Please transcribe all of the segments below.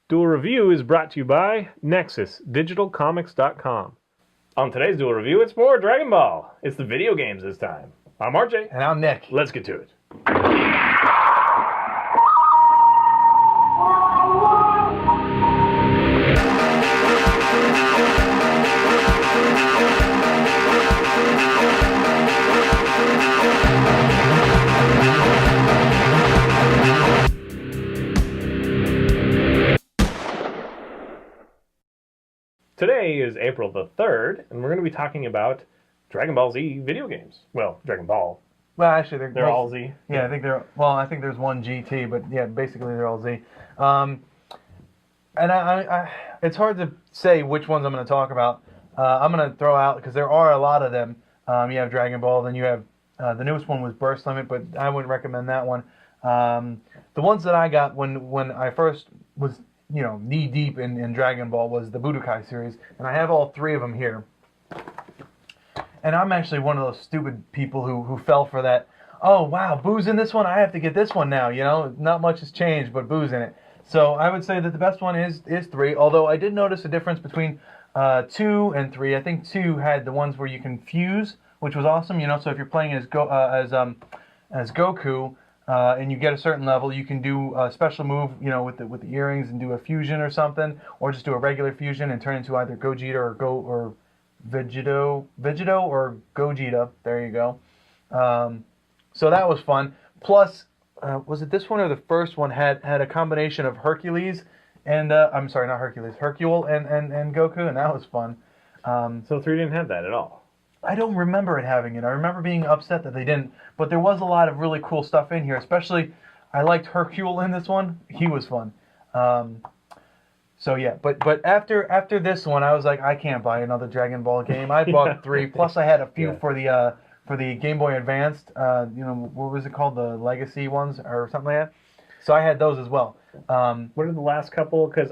Duel Review is brought to you by NexusDigitalComics.com. On today's Duel Review, it's more Dragon Ball. It's the video games this time. I'm RJ. And I'm Nick. Let's get to it. Today is April the 3rd, and we're going to be talking about Dragon Ball Z video games. Well, Dragon Ball. Well, actually, They're all Z. Yeah, I think they're. Well, I think there's one GT, but yeah, basically they're all Z. And it's hard to say which ones I'm going to talk about. I'm going to throw out because there are a lot of them. You have Dragon Ball, then you have the newest one was Burst Limit, but I wouldn't recommend that one. The ones that I got when I first was knee deep in Dragon Ball was the Budokai series, and I have all three of them here. And I'm actually one of those stupid people who fell for that. Oh wow, Boo's in this one. I have to get this one now. Not much has changed, but Boo's in it. So I would say that the best one is 3. Although I did notice a difference between 2 and 3. I think 2 had the ones where you can fuse, which was awesome. So if you're playing as Goku. And you get a certain level, you can do a special move, with the earrings and do a fusion or something, or just do a regular fusion and turn into either Gogeta or Vegito or Gogeta. There you go. So that was fun. Plus, was it this one or the first one had a combination of Hercules and I'm sorry, not Hercules, Hercule and Goku, and that was fun. So 3 didn't have that at all. I don't remember it having it. I remember being upset that they didn't, but there was a lot of really cool stuff in here. Especially, I liked Hercule in this one. He was fun. So yeah, but after this one, I was like, I can't buy another Dragon Ball game. I bought 3. Plus, I had a few for the Game Boy Advanced. What was it called? The Legacy ones or something like that. So I had those as well. What are the last couple? Because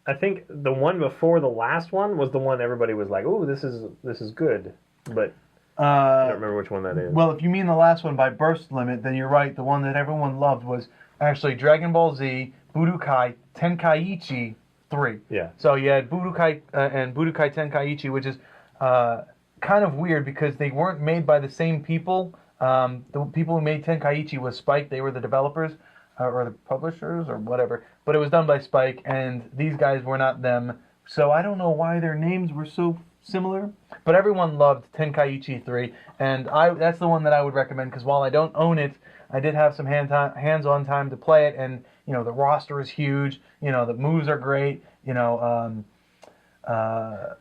I think the one before the last one was the one everybody was like, "Ooh, this is good." But I don't remember which one that is. Well, if you mean the last one by Burst Limit, then you're right. The one that everyone loved was actually Dragon Ball Z Budokai Tenkaichi 3. Yeah. So you had Budokai and Budokai Tenkaichi, which is kind of weird because they weren't made by the same people. The people who made Tenkaichi was Spike. They were the developers or the publishers or whatever. But it was done by Spike, and these guys were not them. So I don't know why their names were so similar, but everyone loved Tenkaichi 3, and that's the one that I would recommend because while I don't own it, I did have some hands-on time to play it, and the roster is huge, the moves are great, I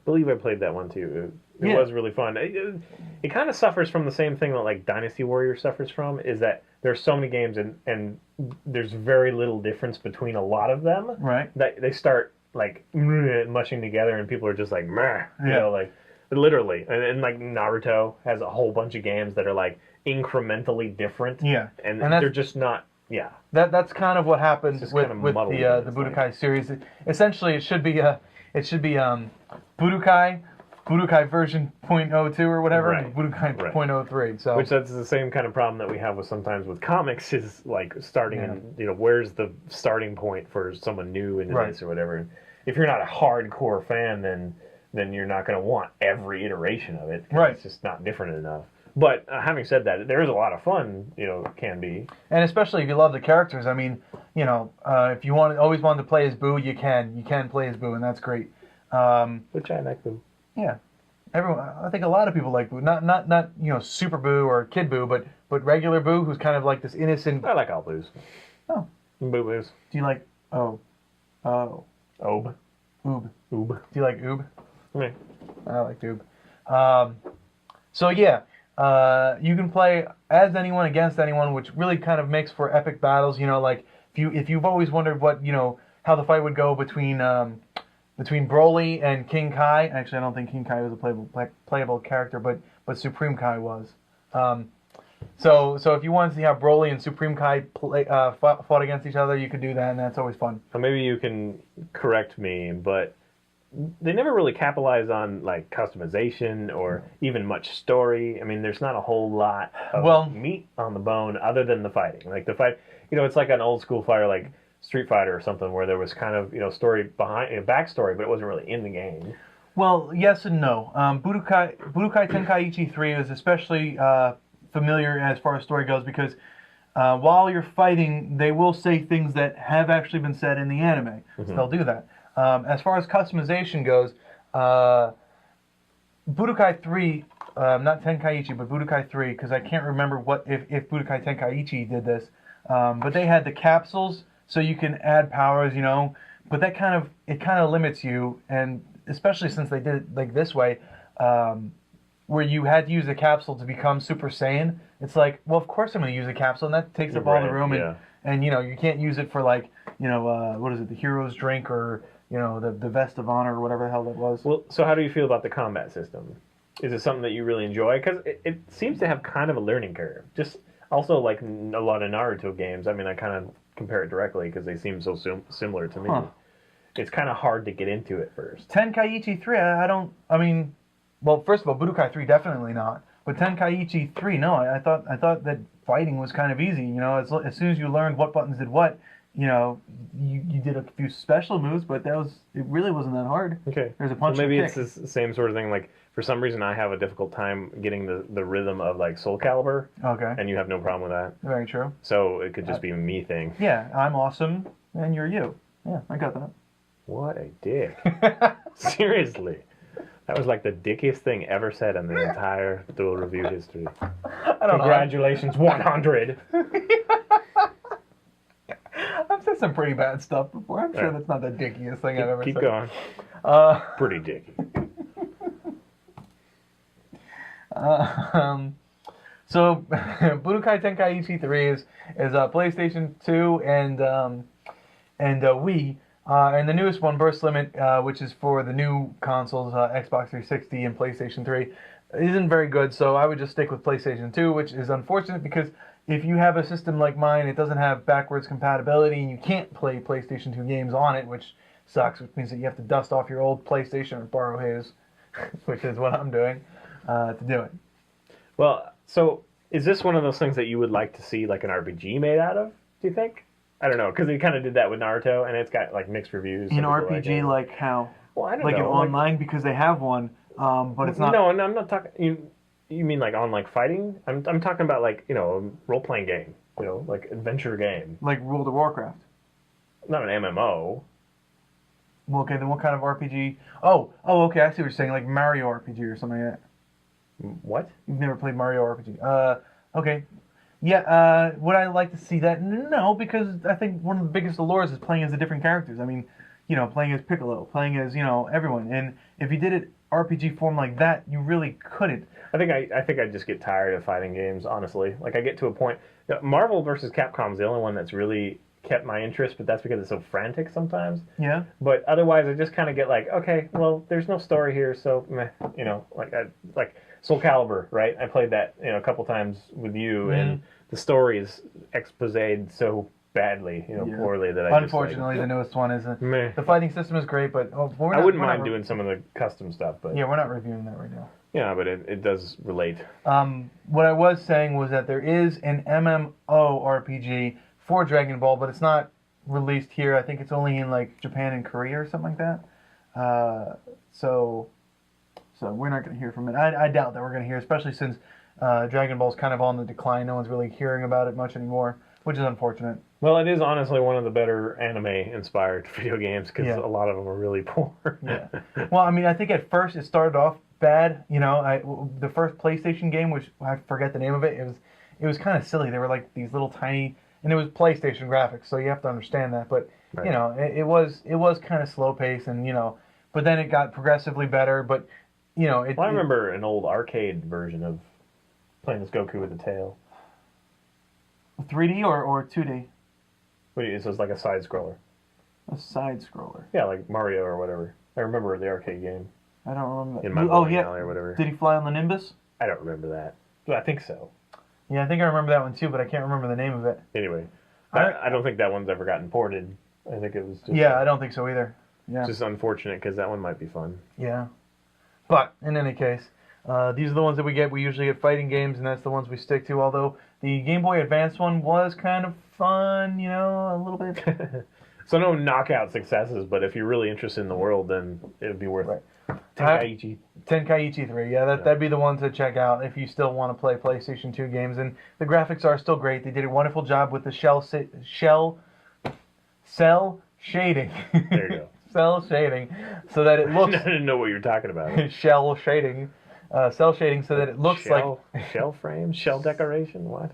believe I played that one too. It was really fun. It kind of suffers from the same thing that like Dynasty Warrior suffers from, is that there's so many games and there's very little difference between a lot of them. Right. That they start like mushing together and people are just like meh, yeah. Literally. And like Naruto has a whole bunch of games that are like incrementally different. Yeah. And they're just not, That's kind of what happens with the Budokai series. Essentially, it should be Budokai version .02 or whatever, right. Budokai .03. So which that's the same kind of problem that we have with sometimes with comics is like starting and where's the starting point for someone new into this or whatever. If you're not a hardcore fan, then you're not going to want every iteration of it. Right. It's just not different enough. But having said that, there is a lot of fun, can be. And especially if you love the characters. I mean, if you always wanted to play as Boo, you can play as Boo, and that's great. Which I like Boo. Yeah, I think a lot of people like Boo. Not Super Boo or Kid Boo, but regular Boo, who's kind of like this innocent. I like all Boos. Oh, Boo Boos. Do you like Oob? Oob. Do you like Oob? Yeah. I like Oob. So yeah, you can play as anyone against anyone, which really kind of makes for epic battles. Like if you've always wondered what how the fight would go between Broly and King Kai. Actually, I don't think King Kai was a playable character, but Supreme Kai was. So if you want to see how Broly and Supreme Kai fought against each other, you could do that, and that's always fun. Well, maybe you can correct me, but they never really capitalize on like customization or even much story. I mean, there's not a whole lot of meat on the bone other than the fighting. Like the fight, it's like an old school fighter like Street Fighter or something where there was kind of story behind backstory, but it wasn't really in the game. Well, yes and no. Budokai Tenkaichi 3 is especially familiar as far as story goes because while you're fighting, they will say things that have actually been said in the anime. So they'll do that. As far as customization goes, Budokai 3, not Tenkaichi, but Budokai 3, because I can't remember if Budokai Tenkaichi did this, but they had the capsules, so you can add powers, but that kind of limits you, and especially since they did it like this way, where you had to use a capsule to become Super Saiyan. It's like, well, of course I'm going to use a capsule, and that takes up all the room, and you can't use it for like, what is it, the hero's drink or the vest of honor or whatever the hell that was. Well, so how do you feel about the combat system? Is it something that you really enjoy? Because it seems to have kind of a learning curve. Just also like a lot of Naruto games. I mean, I kind of compare it directly because they seem so similar to me. Huh. It's kind of hard to get into it first. Tenkaichi 3, well, first of all, Budokai 3 definitely not. But Tenkaichi 3, no. I thought that fighting was kind of easy. As soon as you learned what buttons did what, you did a few special moves, but it really wasn't that hard. Okay. There's a punch. So maybe it's the same sort of thing. Like for some reason, I have a difficult time getting the rhythm of like Soul Calibur. Okay. And you have no problem with that. Very true. So it could just be a me thing. Yeah, I'm awesome, and you're you. Yeah, I got that. What a dick! Seriously, that was like the dickiest thing ever said in the entire Duel review history. Congratulations, 100. I've said some pretty bad stuff before. I'm sure that's not the dickiest thing I've ever said. Keep going. Pretty dicky. So, Budokai Tenkaichi 3 is PlayStation 2 and Wii. And the newest one, Burst Limit, which is for the new consoles, Xbox 360 and PlayStation 3, isn't very good. So I would just stick with PlayStation 2, which is unfortunate because if you have a system like mine, it doesn't have backwards compatibility, and you can't play PlayStation 2 games on it, which sucks, which means that you have to dust off your old PlayStation or borrow his, which is what I'm doing to do it. Well, so is this one of those things that you would like to see like an RPG made out of, do you think? I don't know, because they kind of did that with Naruto, and it's got like mixed reviews. An RPG like how? Well, I don't like know. An online, because they have one, but it's not... No, I'm not talking... You mean like on like fighting? I'm talking about like, a role-playing game, like adventure game. Like World of Warcraft? Not an MMO. Well, okay, then what kind of RPG? Oh, okay, I see what you're saying, like Mario RPG or something like that. What? You've never played Mario RPG. Okay. Yeah, would I like to see that? No, because I think one of the biggest allures is playing as the different characters. I mean, playing as Piccolo, playing as, everyone. And if you did it RPG form like that, you really couldn't. I think I just get tired of fighting games, honestly. Like, I get to a point... Marvel vs. Capcom is the only one that's really kept my interest, but that's because it's so frantic sometimes. Yeah. But otherwise, I just kind of get like, okay, well, there's no story here, so meh, like Soul Calibur, right? I played that a couple times with you, and the story is exposed so badly, poorly that I unfortunately, the newest one isn't. Meh. The fighting system is great, but I wouldn't mind doing some of the custom stuff, but yeah, we're not reviewing that right now. Yeah, but it does relate. What I was saying was that there is an MMORPG for Dragon Ball, but it's not released here. I think it's only in like Japan and Korea or something like that. So we're not going to hear from it. I doubt that we're going to hear, especially since Dragon Ball's kind of on the decline. No one's really hearing about it much anymore, which is unfortunate. Well, it is honestly one of the better anime-inspired video games because a lot of them are really poor. Yeah. Well, I mean, I think at first it started off bad. The first PlayStation game, which I forget the name of it, it was kind of silly. They were like these little tiny, and it was PlayStation graphics, so you have to understand that. But right. It was kind of slow paced, and but then it got progressively better. But I remember an old arcade version of playing as Goku with the tail. 3D or 2D? So it's like a side scroller. A side scroller. Yeah, like Mario or whatever. I remember the arcade game. I don't remember that. In my bowling alley or whatever. Did he fly on the Nimbus? I don't remember that. But I think so. Yeah, I think I remember that one too, but I can't remember the name of it. Anyway, I don't think that one's ever gotten ported. I think it was just... Yeah, I don't think so either. Yeah. Just unfortunate because that one might be fun. Yeah. But, in any case, these are the ones that we get. We usually get fighting games, and that's the ones we stick to, although the Game Boy Advance one was kind of fun, a little bit. So no knockout successes, but if you're really interested in the world, then it would be worth it. Tenkaichi. Tenkaichi 3, yeah, that'd be the one to check out if you still want to play PlayStation 2 games. And the graphics are still great. They did a wonderful job with the cell shading. There you go. Cell shading, so that it looks. I didn't know what you were talking about. Shell shading, cell shading, so that it looks like shell frame, shell decoration. What?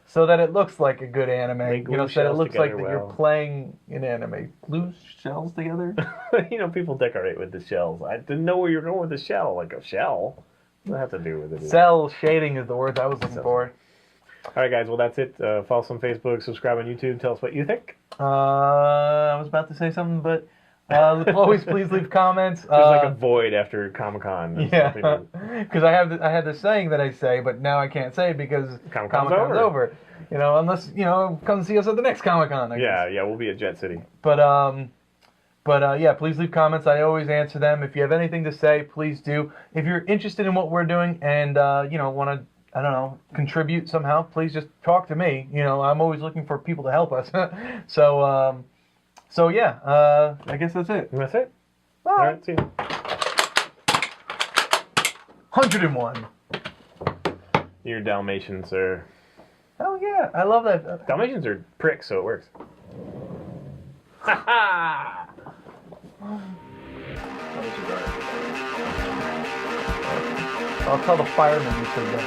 So that it looks like a good anime. So that it looks like that well. you're playing an anime. Glue shells together. People decorate with the shells. I didn't know where you were going with the shell. Like a shell. What does that have to do with it? Cell shading is the word I was looking for. All right, guys. Well, that's it. Follow us on Facebook. Subscribe on YouTube. Tell us what you think. I was about to say something, but always please leave comments. There's like a void after Comic-Con. Yeah, because I had this saying that I say, but now I can't say because Comic-Con's over. Unless come see us at the next Comic-Con. Yeah, we'll be at Jet City. But yeah, please leave comments. I always answer them. If you have anything to say, please do. If you're interested in what we're doing and want to, I don't know, contribute somehow, please just talk to me. I'm always looking for people to help us. So yeah, I guess that's it. That's it. Bye. All right, see you. 101. Your Dalmatians are... Oh yeah, I love that. Dalmatians are pricks, so it works. Ha ha! I'll tell the firemen you said that.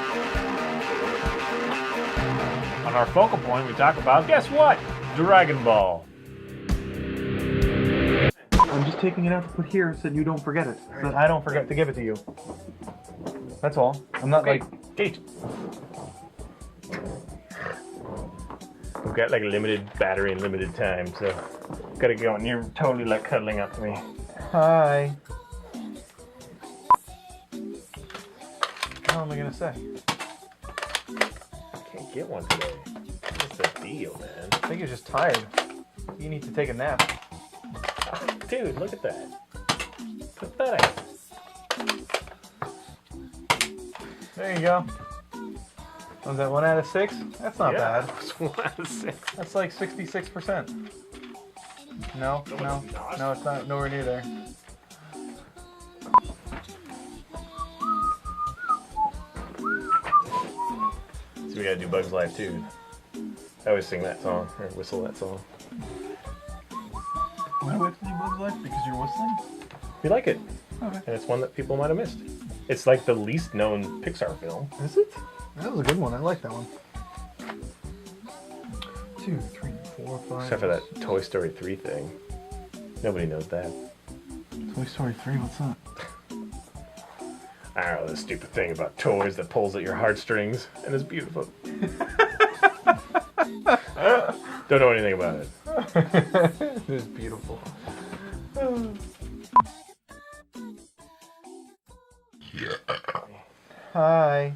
On our focal point, we talk about, guess what? Dragon Ball. I'm just taking it out to put here so that you don't forget it. So that I don't forget to give it to you. That's all. I'm not Gate. We've got like limited battery and limited time, so gotta go, and you're totally like cuddling up to me. Hi. What am I gonna say? I can't get one today. What's the deal, man? I think you're just tired. You need to take a nap. Dude, look at that. Pathetic. There you go. Was that 1 out of 6? That's not bad. It's 1 out of 6. That's like 66%. No, it's not. Nowhere near there. So we gotta do Bugs Life too. I always sing that song, or whistle that song. Why do we have to do Bugs Life? Because you're whistling? We like it. Okay. And it's one that people might have missed. It's like the least known Pixar film. Is it? That was a good one. I like that one. 2, 3, 4, 5. Except for that Toy Story 3 thing. Nobody knows that. Toy Story 3, what's that? I don't know, this stupid thing about toys that pulls at your heartstrings and is beautiful. Don't know anything about it. It is beautiful. Hi.